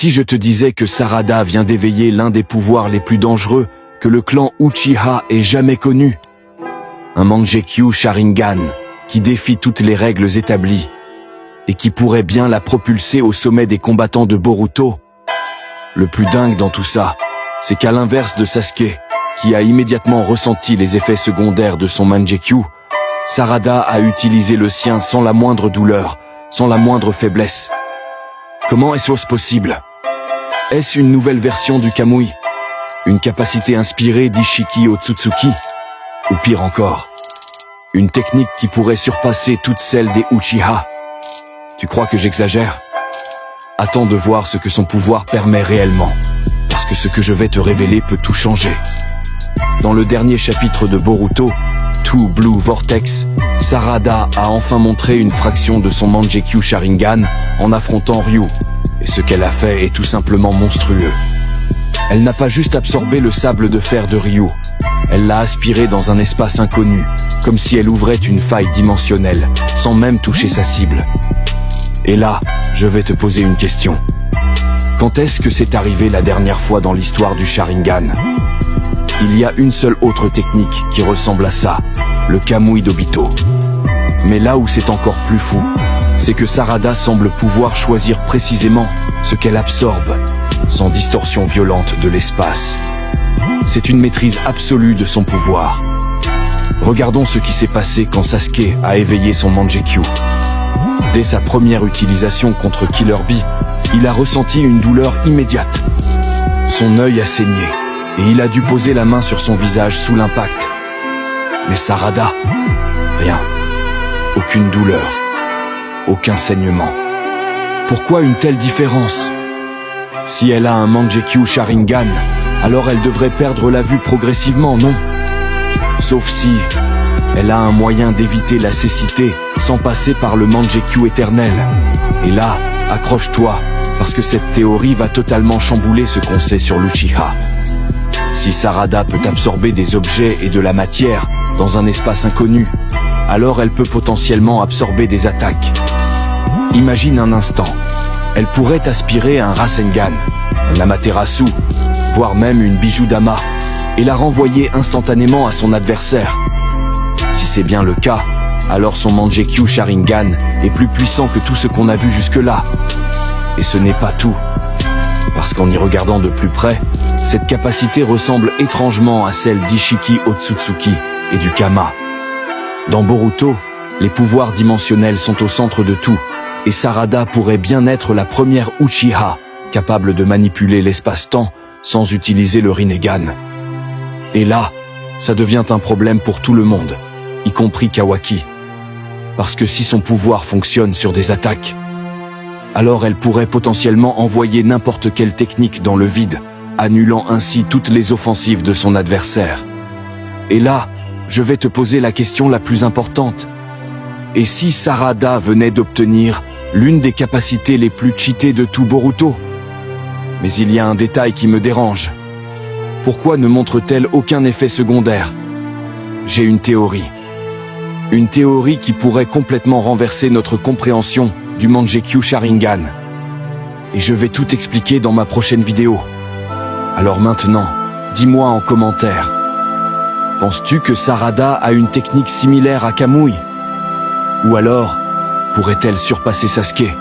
Si je te disais que Sarada vient d'éveiller l'un des pouvoirs les plus dangereux que le clan Uchiha ait jamais connu, un Mangekyo Sharingan qui défie toutes les règles établies et qui pourrait bien la propulser au sommet des combattants de Boruto. Le plus dingue dans tout ça, c'est qu'à l'inverse de Sasuke, qui a immédiatement ressenti les effets secondaires de son Mangekyo, Sarada a utilisé le sien sans la moindre douleur, sans la moindre faiblesse. Comment est-ce possible? Est-ce une nouvelle version du Kamui? Une capacité inspirée d'Ishiki Otsutsuki? Ou pire encore, une technique qui pourrait surpasser toutes celles des Uchiha? Tu crois que j'exagère? Attends de voir ce que son pouvoir permet réellement, parce que ce que je vais te révéler peut tout changer. Dans le dernier chapitre de Boruto, Two Blue Vortex, Sarada a enfin montré une fraction de son Mangekyo Sharingan en affrontant Ryu, et ce qu'elle a fait est tout simplement monstrueux. Elle n'a pas juste absorbé le sable de fer de Ryu, elle l'a aspiré dans un espace inconnu, comme si elle ouvrait une faille dimensionnelle, sans même toucher sa cible. Et là, je vais te poser une question. Quand est-ce que c'est arrivé la dernière fois dans l'histoire du Sharingan? Il y a une seule autre technique qui ressemble à ça, le Kamui d'Obito. Mais là où c'est encore plus fou, c'est que Sarada semble pouvoir choisir précisément ce qu'elle absorbe, sans distorsion violente de l'espace. C'est une maîtrise absolue de son pouvoir. Regardons ce qui s'est passé quand Sasuke a éveillé son Mangekyo. Dès sa première utilisation contre Killer Bee, il a ressenti une douleur immédiate. Son œil a saigné, et il a dû poser la main sur son visage sous l'impact. Mais Sarada, rien. Aucune douleur. Aucun saignement. Pourquoi une telle différence? Si elle a un Mangekyo Sharingan, alors elle devrait perdre la vue progressivement, non? Sauf si elle a un moyen d'éviter la cécité sans passer par le Mangekyo éternel. Et là, accroche-toi, parce que cette théorie va totalement chambouler ce qu'on sait sur l'Uchiha. Si Sarada peut absorber des objets et de la matière dans un espace inconnu, alors elle peut potentiellement absorber des attaques. Imagine un instant, elle pourrait aspirer un Rasengan, un Amaterasu, voire même une Bijudama, et la renvoyer instantanément à son adversaire. Si c'est bien le cas, alors son Mangekyo Sharingan est plus puissant que tout ce qu'on a vu jusque-là. Et ce n'est pas tout, parce qu'en y regardant de plus près, cette capacité ressemble étrangement à celle d'Ishiki Otsutsuki et du Kama. Dans Boruto, les pouvoirs dimensionnels sont au centre de tout, et Sarada pourrait bien être la première Uchiha capable de manipuler l'espace-temps sans utiliser le Rinnegan. Et là, ça devient un problème pour tout le monde, y compris Kawaki. Parce que si son pouvoir fonctionne sur des attaques, alors elle pourrait potentiellement envoyer n'importe quelle technique dans le vide, annulant ainsi toutes les offensives de son adversaire. Et là, je vais te poser la question la plus importante. Et si Sarada venait d'obtenir l'une des capacités les plus cheatées de tout Boruto? Mais il y a un détail qui me dérange. Pourquoi ne montre-t-elle aucun effet secondaire? J'ai une théorie. Une théorie qui pourrait complètement renverser notre compréhension du Mangekyo Sharingan. Et je vais tout expliquer dans ma prochaine vidéo. Alors maintenant, dis-moi en commentaire. Penses-tu que Sarada a une technique similaire à Kamui? Ou alors, pourrait-elle surpasser Sasuke?